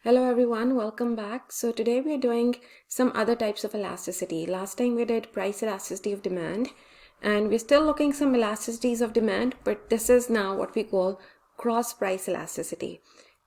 Hello everyone, welcome back. So today we are doing some other types of elasticity. Last time we did price elasticity of demand, and we're still looking some elasticities of demand, but this is now what we call cross price elasticity.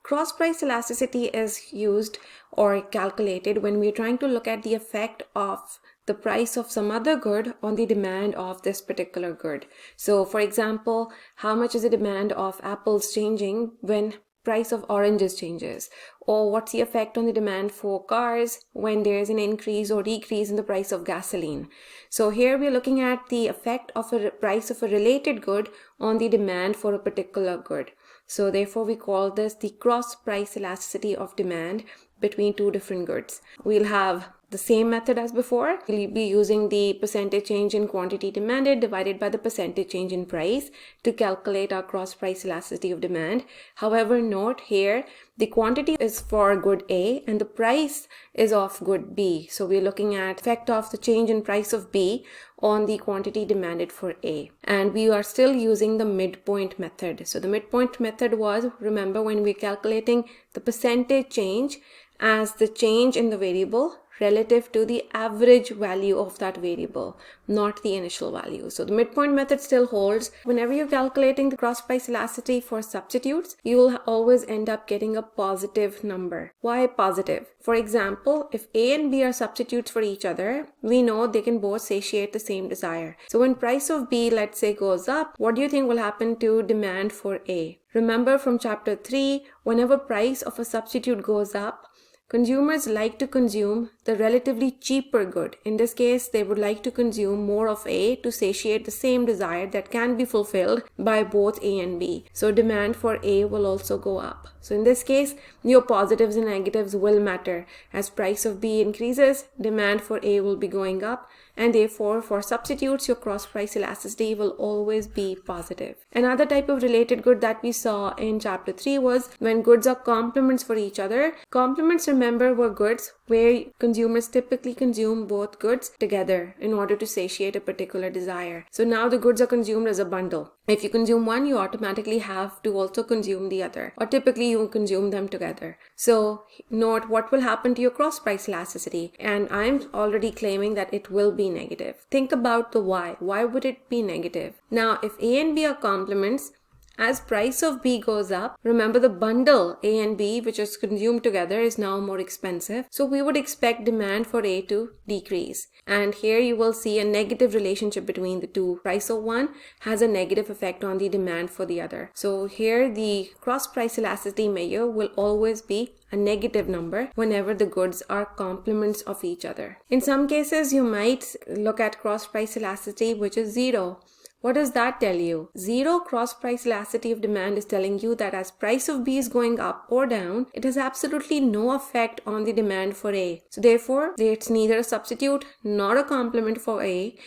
Cross price elasticity is used or calculated when we're trying to look at the effect of the price of some other good on the demand of this particular good. So for example, how much is the demand of apples changing when price of oranges changes, or what's the effect on the demand for cars when there's an increase or decrease in the price of gasoline. So here we're looking at the effect of a price of a related good on the demand for a particular good. So therefore we call this the cross price elasticity of demand between two different goods. We'll have the same method as before. We'll be using the percentage change in quantity demanded divided by the percentage change in price to calculate our cross price elasticity of demand. However, note here the quantity is for good A and the price is of good B. So we're looking at effect of the change in price of B on the quantity demanded for A. And we are still using the midpoint method. So the midpoint method was, remember, when we're calculating the percentage change as the change in the variable relative to the average value of that variable, not the initial value. So the midpoint method still holds. Whenever you're calculating the cross price elasticity for substitutes, you will always end up getting a positive number. Why positive? For example, if A and B are substitutes for each other, we know they can both satiate the same desire. So when price of B, let's say, goes up, what do you think will happen to demand for A? Remember from chapter 3, whenever price of a substitute goes up, consumers like to consume the relatively cheaper good. In this case, they would like to consume more of A to satiate the same desire that can be fulfilled by both A and B. So demand for A will also go up. So in this case, your positives and negatives will matter. As price of B increases, demand for A will be going up, and therefore for substitutes, your cross price elasticity will always be positive. Another type of related good that we saw in chapter 3 was when goods are complements for each other. Complements, remember, were goods where consumers typically consume both goods together in order to satiate a particular desire. So now the goods are consumed as a bundle. If you consume one, you automatically have to also consume the other, or typically you consume them together. So note what will happen to your cross price elasticity, and I'm already claiming that it will be negative. Think about the why. Why would it be negative? Now, if A and B are complements, as price of B goes up, remember the bundle A and B, which is consumed together, is now more expensive. So we would expect demand for A to decrease. And here you will see a negative relationship between the two. Price of one has a negative effect on the demand for the other. So here the cross price elasticity measure will always be a negative number whenever the goods are complements of each other. In some cases, you might look at cross price elasticity, which is 0. What does that tell you? 0 cross price elasticity of demand is telling you that as price of B is going up or down, it has absolutely no effect on the demand for A. So therefore, it's neither a substitute nor a complement for A,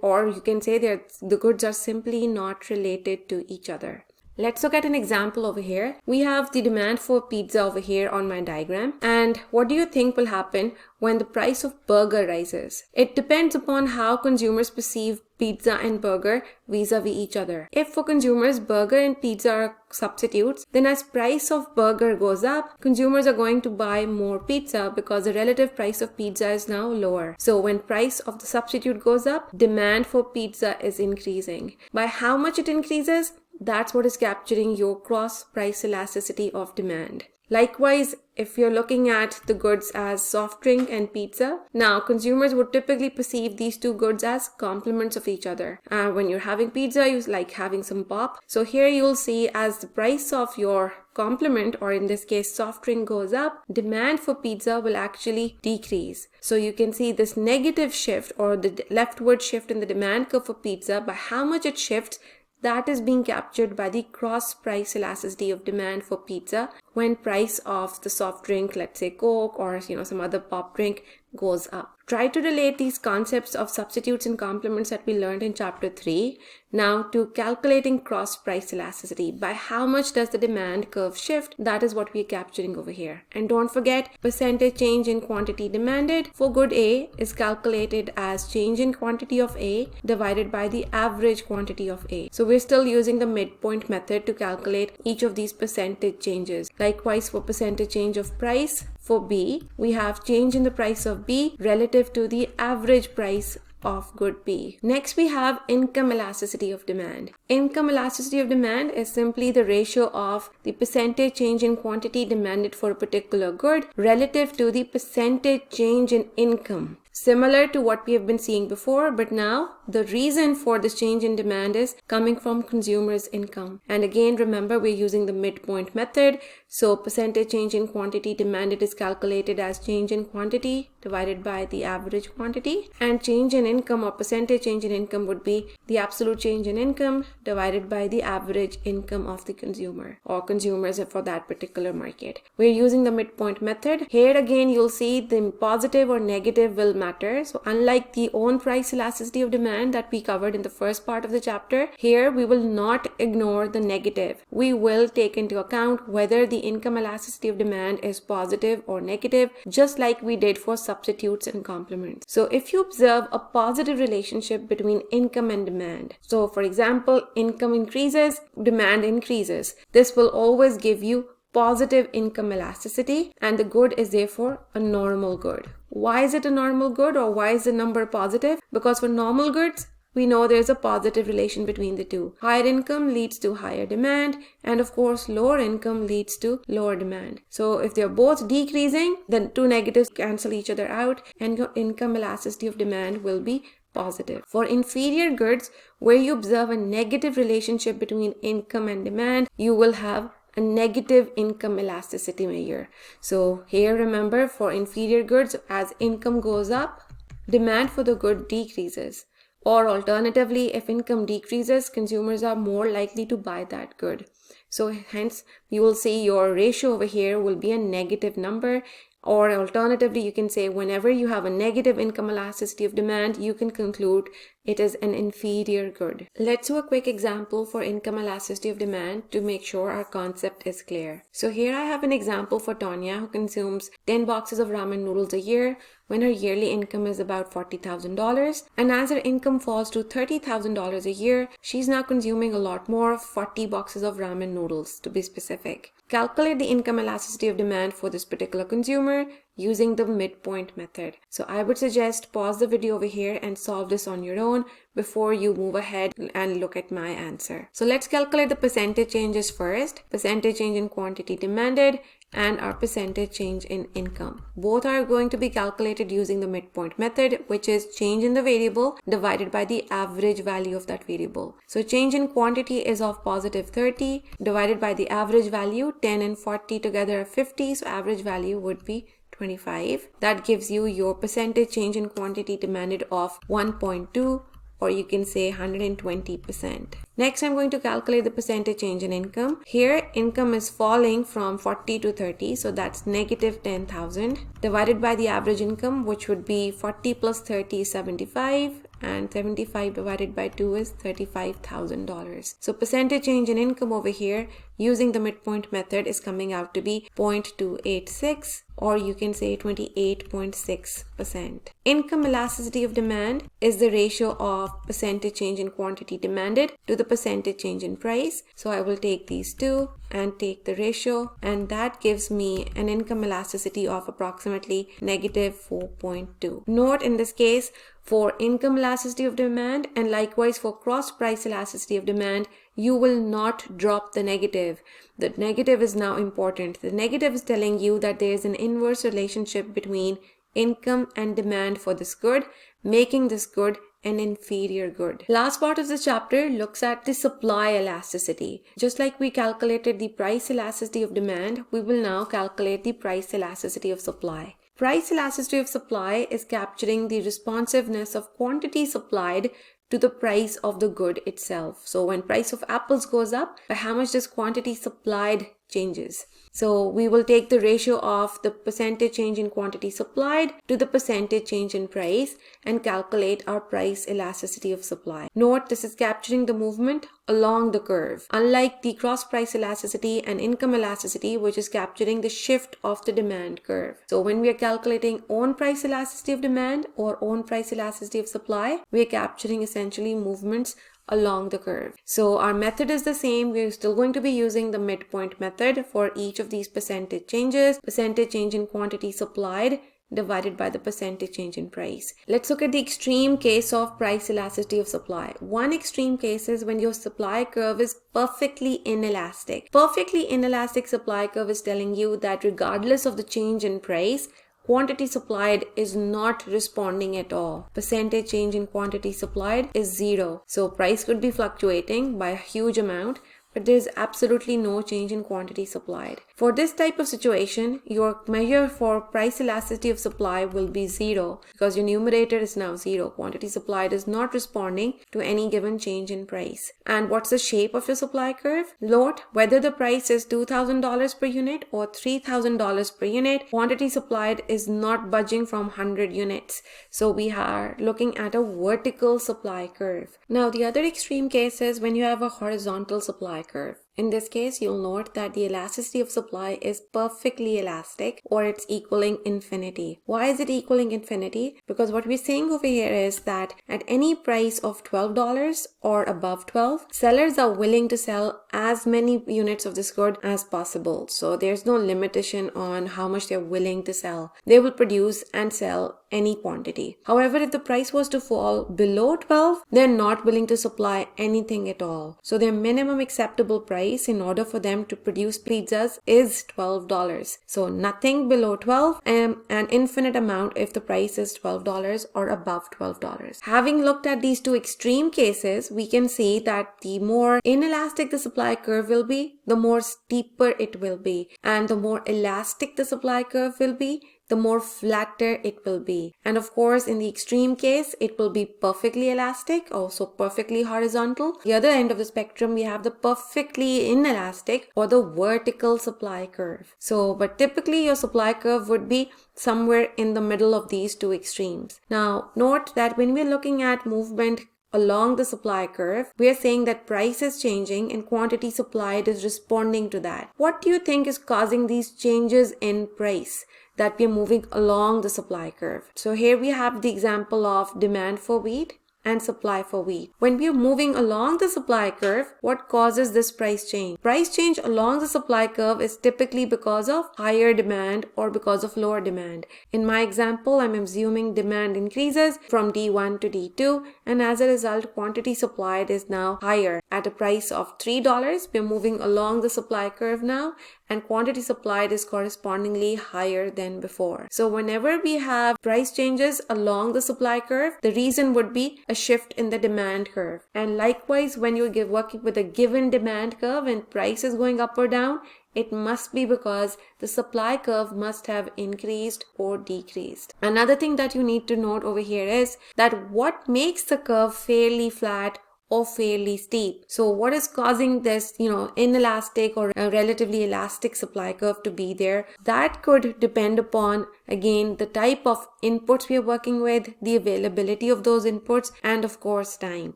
or you can say that the goods are simply not related to each other. Let's look at an example over here. We have the demand for pizza over here on my diagram. And what do you think will happen when the price of burger rises? It depends upon how consumers perceive pizza and burger vis-a-vis each other. If for consumers, burger and pizza are substitutes, then as price of burger goes up, consumers are going to buy more pizza because the relative price of pizza is now lower. So when price of the substitute goes up, demand for pizza is increasing. By how much it increases? That's what is capturing your cross price elasticity of demand. Likewise, if you're looking at the goods as soft drink and pizza, now consumers would typically perceive these two goods as complements of each other. When you're having pizza, you like having some pop. So here you'll see as the price of your complement, or in this case soft drink, goes up, demand for pizza will actually decrease. So you can see this negative shift or the leftward shift in the demand curve for pizza. By how much it shifts, that is being captured by the cross price elasticity of demand for pizza when price of the soft drink, let's say Coke or some other pop drink, goes up. Try to relate these concepts of substitutes and complements that we learned in chapter 3 now to calculating cross price elasticity. By how much does the demand curve shift? That is what we are capturing over here. And don't forget, percentage change in quantity demanded for good A is calculated as change in quantity of A divided by the average quantity of A. So we're still using the midpoint method to calculate each of these percentage changes. Likewise, for percentage change of price for B, we have change in the price of B relative to the average price of good B. Next, we have income elasticity of demand. Income elasticity of demand is simply the ratio of the percentage change in quantity demanded for a particular good relative to the percentage change in income. Similar to what we have been seeing before, but now the reason for this change in demand is coming from consumers' income. And again, remember, we're using the midpoint method. So percentage change in quantity demanded is calculated as change in quantity divided by the average quantity. And change in income or percentage change in income would be the absolute change in income divided by the average income of the consumer or consumers for that particular market. We're using the midpoint method. Here again, you'll see the positive or negative will matter. So unlike the own price elasticity of demand that we covered in the first part of the chapter, here we will not ignore the negative. We will take into account whether the income elasticity of demand is positive or negative, just like we did for substitutes and complements. So if you observe a positive relationship between income and demand, so for example, income increases, demand increases, this will always give you positive income elasticity, and the good is therefore a normal good. Why is it a normal good, or why is the number positive? Because for normal goods, we know there's a positive relation between the two. Higher income leads to higher demand, and of course lower income leads to lower demand. So if they're both decreasing, then two negatives cancel each other out, and your income elasticity of demand will be positive. For inferior goods, where you observe a negative relationship between income and demand, you will have a negative income elasticity measure. So here, remember, for inferior goods, as income goes up, demand for the good decreases. Or alternatively, if income decreases, consumers are more likely to buy that good. So hence, you will see your ratio over here will be a negative number. Or alternatively, you can say whenever you have a negative income elasticity of demand, you can conclude it is an inferior good. Let's do a quick example for income elasticity of demand to make sure our concept is clear. So here I have an example for Tanya, who consumes 10 boxes of ramen noodles a year when her yearly income is about $40,000. And as her income falls to $30,000 a year, she's now consuming a lot more, 40 boxes of ramen noodles to be specific. Calculate the income elasticity of demand for this particular consumer using the midpoint method. So I would suggest pause the video over here and solve this on your own before you move ahead and look at my answer. So let's calculate the percentage changes first. Percentage change in quantity demanded and our percentage change in income. Both are going to be calculated using the midpoint method, which is change in the variable divided by the average value of that variable. So change in quantity is of positive 30 divided by the average value. 10 and 40 together are 50, so average value would be 25. That gives you your percentage change in quantity demanded of 1.2, or you can say 120%. Next, I'm going to calculate the percentage change in income. Here, income is falling from 40 to 30, so that's negative 10,000 divided by the average income, which would be 40 plus 30 is 75. And 75 divided by 2 is $35,000. So percentage change in income over here using the midpoint method is coming out to be 0.286, or you can say 28.6%. Income elasticity of demand is the ratio of percentage change in quantity demanded to the percentage change in price. So I will take these two and take the ratio, and that gives me an income elasticity of approximately negative 4.2. Note in this case, for income elasticity of demand and likewise for cross price elasticity of demand, you will not drop the negative. The negative is now important. The negative is telling you that there is an inverse relationship between income and demand for this good, making this good an inferior good. Last part of this chapter looks at the supply elasticity. Just like we calculated the price elasticity of demand, we will now calculate the price elasticity of supply. Price elasticity of supply is capturing the responsiveness of quantity supplied to the price of the good itself. So when price of apples goes up, by how much this quantity supplied changes. So we will take the ratio of the percentage change in quantity supplied to the percentage change in price and calculate our price elasticity of supply. Note, this is capturing the movement along the curve, unlike the cross price elasticity and income elasticity, which is capturing the shift of the demand curve. So when we are calculating own price elasticity of demand or own price elasticity of supply, we are capturing essentially movements along the curve. So our method is the same. We're still going to be using the midpoint method for each of these percentage changes, percentage change in quantity supplied divided by the percentage change in price. Let's look at the extreme case of price elasticity of supply. One extreme case is when your supply curve is perfectly inelastic. Perfectly inelastic supply curve is telling you that regardless of the change in price, quantity supplied is not responding at all. Percentage change in quantity supplied is 0. So price could be fluctuating by a huge amount, but there is absolutely no change in quantity supplied. For this type of situation, your measure for price elasticity of supply will be 0 because your numerator is now 0. Quantity supplied is not responding to any given change in price. And what's the shape of your supply curve? Note whether the price is $2,000 per unit or $3,000 per unit, quantity supplied is not budging from 100 units. So we are looking at a vertical supply curve. Now the other extreme case is when you have a horizontal supply curve. In this case, you'll note that the elasticity of supply is perfectly elastic, or it's equaling infinity. Why is it equaling infinity? Because what we're saying over here is that at any price of $12 or above 12, sellers are willing to sell as many units of this good as possible. So there's no limitation on how much they're willing to sell. They will produce and sell any quantity. However, if the price was to fall below 12, they're not willing to supply anything at all. So their minimum acceptable price in order for them to produce pizzas is $12. So nothing below 12 and an infinite amount if the price is $12 or above $12. Having looked at these two extreme cases, we can see that the more inelastic the supply curve will be, the more steeper it will be. And the more elastic the supply curve will be, the more flatter it will be. And of course, in the extreme case, it will be perfectly elastic, also perfectly horizontal. The other end of the spectrum, we have the perfectly inelastic or the vertical supply curve. But typically your supply curve would be somewhere in the middle of these two extremes. Now, note that when we're looking at movement along the supply curve, we are saying that price is changing and quantity supplied is responding to that. What do you think is causing these changes in price that we are moving along the supply curve? So here we have the example of demand for wheat and supply for wheat. When we are moving along the supply curve, what causes this price change? Price change along the supply curve is typically because of higher demand or because of lower demand. In my example, I'm assuming demand increases from D1 to D2, and as a result, quantity supplied is now higher. At a price of $3, we're moving along the supply curve now, and quantity supplied is correspondingly higher than before. So whenever we have price changes along the supply curve, the reason would be a shift in the demand curve. And likewise, when you're working with a given demand curve and price is going up or down, it must be because the supply curve must have increased or decreased. Another thing that you need to note over here is that what makes the curve fairly flat or fairly steep. So what is causing this, inelastic or a relatively elastic supply curve to be there? That could depend upon, again, the type of inputs we are working with, the availability of those inputs, and of course time.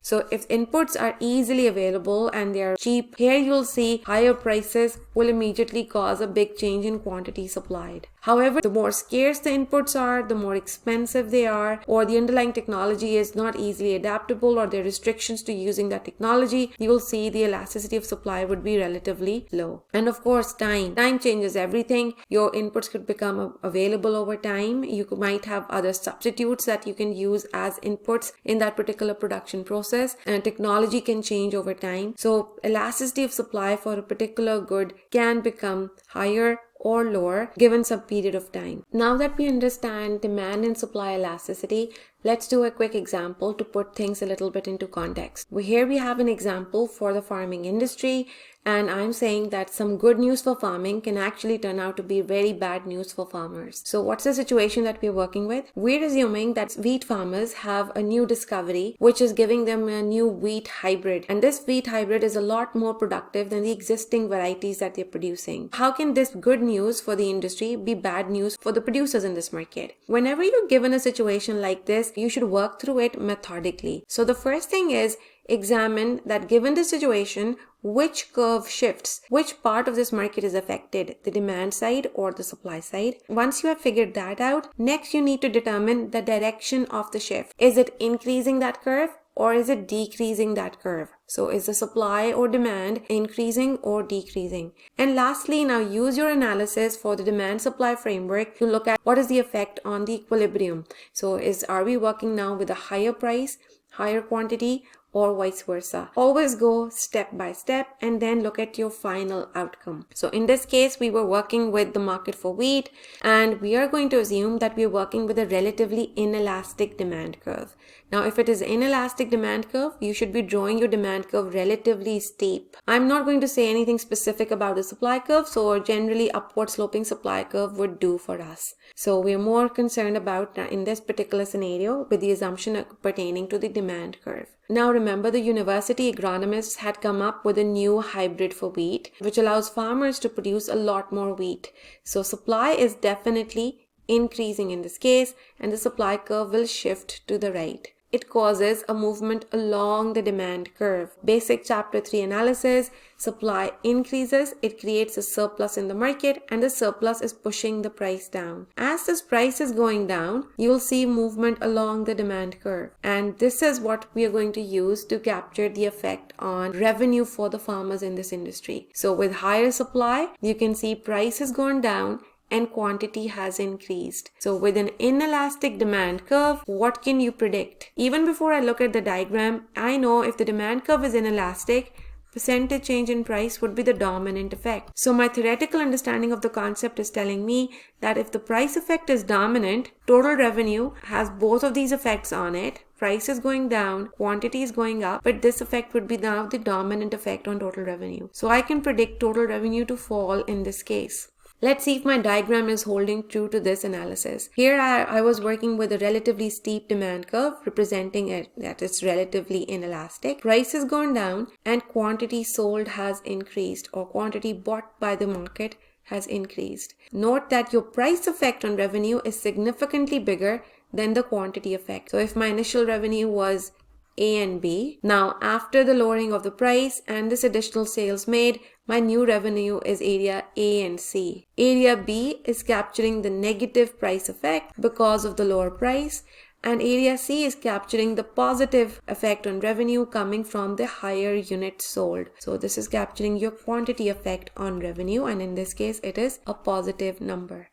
So if inputs are easily available and they are cheap, here you'll see higher prices will immediately cause a big change in quantity supplied. However, the more scarce the inputs are, the more expensive they are, or the underlying technology is not easily adaptable, or there are restrictions to using that technology, you will see the elasticity of supply would be relatively low. And of course, time. Time changes everything. Your inputs could become available over time. You might have other substitutes that you can use as inputs in that particular production process, and technology can change over time. So elasticity of supply for a particular good can become higher or lower given some period of time. Now that we understand demand and supply elasticity, let's do a quick example to put things a little bit into context. Here we have an example for the farming industry, and I'm saying that some good news for farming can actually turn out to be very bad news for farmers. So what's the situation that we're working with? We're assuming that wheat farmers have a new discovery which is giving them a new wheat hybrid, and this wheat hybrid is a lot more productive than the existing varieties that they're producing. How can this good news for the industry be bad news for the producers in this market? Whenever you're given a situation like this, you should work through it methodically. So the first thing is examine that given the situation, which curve shifts, which part of this market is affected, the demand side or the supply side. Once you have figured that out, next you need to determine the direction of the shift. Is it increasing that curve or is it decreasing that curve? So is the supply or demand increasing or decreasing? And lastly, now use your analysis for the demand supply framework to look at what is the effect on the equilibrium. So are we working now with a higher price, higher quantity, or vice versa? Always go step by step and then look at your final outcome. So in this case, we were working with the market for wheat, and we are going to assume that we are working with a relatively inelastic demand curve. Now, if it is inelastic demand curve, you should be drawing your demand curve relatively steep. I'm not going to say anything specific about the supply curve, so generally upward sloping supply curve would do for us. So we are more concerned about, in this particular scenario, with the assumption pertaining to the demand curve. Now remember, the university agronomists had come up with a new hybrid for wheat, which allows farmers to produce a lot more wheat. So supply is definitely increasing in this case, and the supply curve will shift to the right. It causes a movement along the demand curve. Basic chapter 3 analysis, supply increases, it creates a surplus in the market, and the surplus is pushing the price down. As this price is going down, you will see movement along the demand curve. And this is what we are going to use to capture the effect on revenue for the farmers in this industry. So with higher supply, you can see price has gone down and quantity has increased. So with an inelastic demand curve, what can you predict? Even before I look at the diagram, I know if the demand curve is inelastic, percentage change in price would be the dominant effect. So my theoretical understanding of the concept is telling me that if the price effect is dominant, total revenue has both of these effects on it. Price is going down, quantity is going up, but this effect would be now the dominant effect on total revenue. So I can predict total revenue to fall in this case. Let's see if my diagram is holding true to this analysis. Here I was working with a relatively steep demand curve representing it that it's relatively inelastic. Price has gone down and quantity sold has increased, or quantity bought by the market has increased. Note that your price effect on revenue is significantly bigger than the quantity effect. So if my initial revenue was A and B, now after the lowering of the price and this additional sales made, my new revenue is area A and C. Area B is capturing the negative price effect because of the lower price, and area C is capturing the positive effect on revenue coming from the higher units sold. So this is capturing your quantity effect on revenue, and in this case it is a positive number.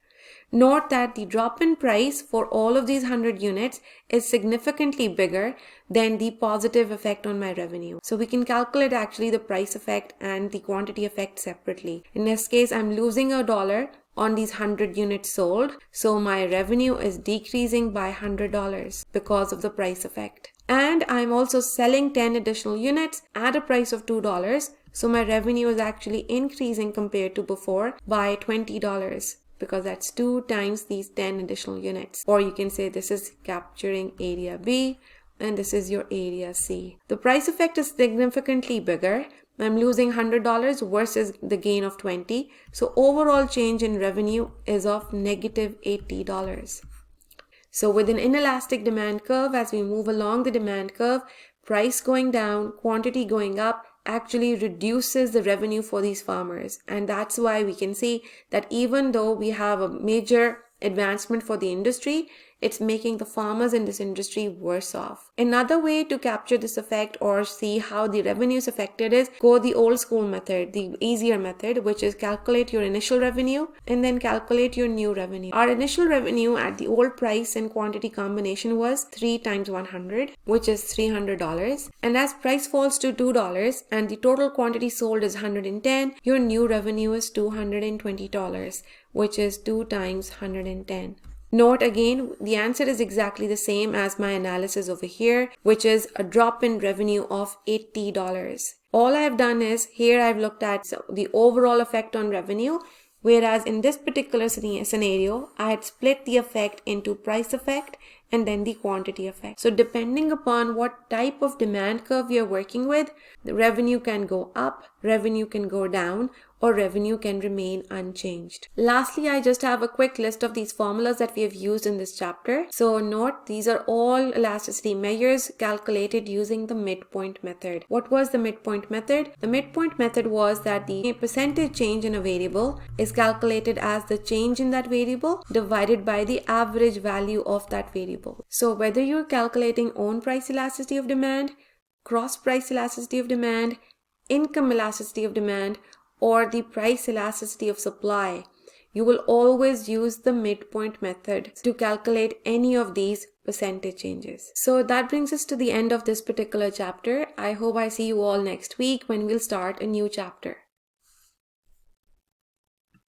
Note that the drop in price for all of these 100 units is significantly bigger than the positive effect on my revenue. So we can calculate actually the price effect and the quantity effect separately. In this case, I'm losing $1 on these 100 units sold. So my revenue is decreasing by $100 because of the price effect. And I'm also selling 10 additional units at a price of $2. So my revenue is actually increasing compared to before by $20. Because that's 2 times these 10 additional units. Or you can say this is capturing area B and this is your area C. The price effect is significantly bigger. I'm losing $100 versus the gain of 20. So overall change in revenue is of negative $80. So with an inelastic demand curve, as we move along the demand curve, price going down, quantity going up, actually reduces the revenue for these farmers. And that's why we can see that even though we have a major advancement for the industry, it's making the farmers in this industry worse off. Another way to capture this effect or see how the revenue is affected is go the old school method, the easier method, which is calculate your initial revenue and then calculate your new revenue. Our initial revenue at the old price and quantity combination was 3 times 100, which is $300. And as price falls to $2 and the total quantity sold is 110, your new revenue is $220, which is 2 times 110. Note again, the answer is exactly the same as my analysis over here, which is a drop in revenue of $80. All I've done is here I've looked at the overall effect on revenue, whereas in this particular scenario, I had split the effect into price effect and then the quantity effect. So depending upon what type of demand curve you're working with, the revenue can go up, revenue can go down, or revenue can remain unchanged. Lastly, I just have a quick list of these formulas that we have used in this chapter. So note, these are all elasticity measures calculated using the midpoint method. What was the midpoint method? The midpoint method was that the percentage change in a variable is calculated as the change in that variable divided by the average value of that variable. So whether you're calculating own price elasticity of demand, cross price elasticity of demand, income elasticity of demand, or the price elasticity of supply, you will always use the midpoint method to calculate any of these percentage changes. So that brings us to the end of this particular chapter. I hope I see you all next week when we'll start a new chapter.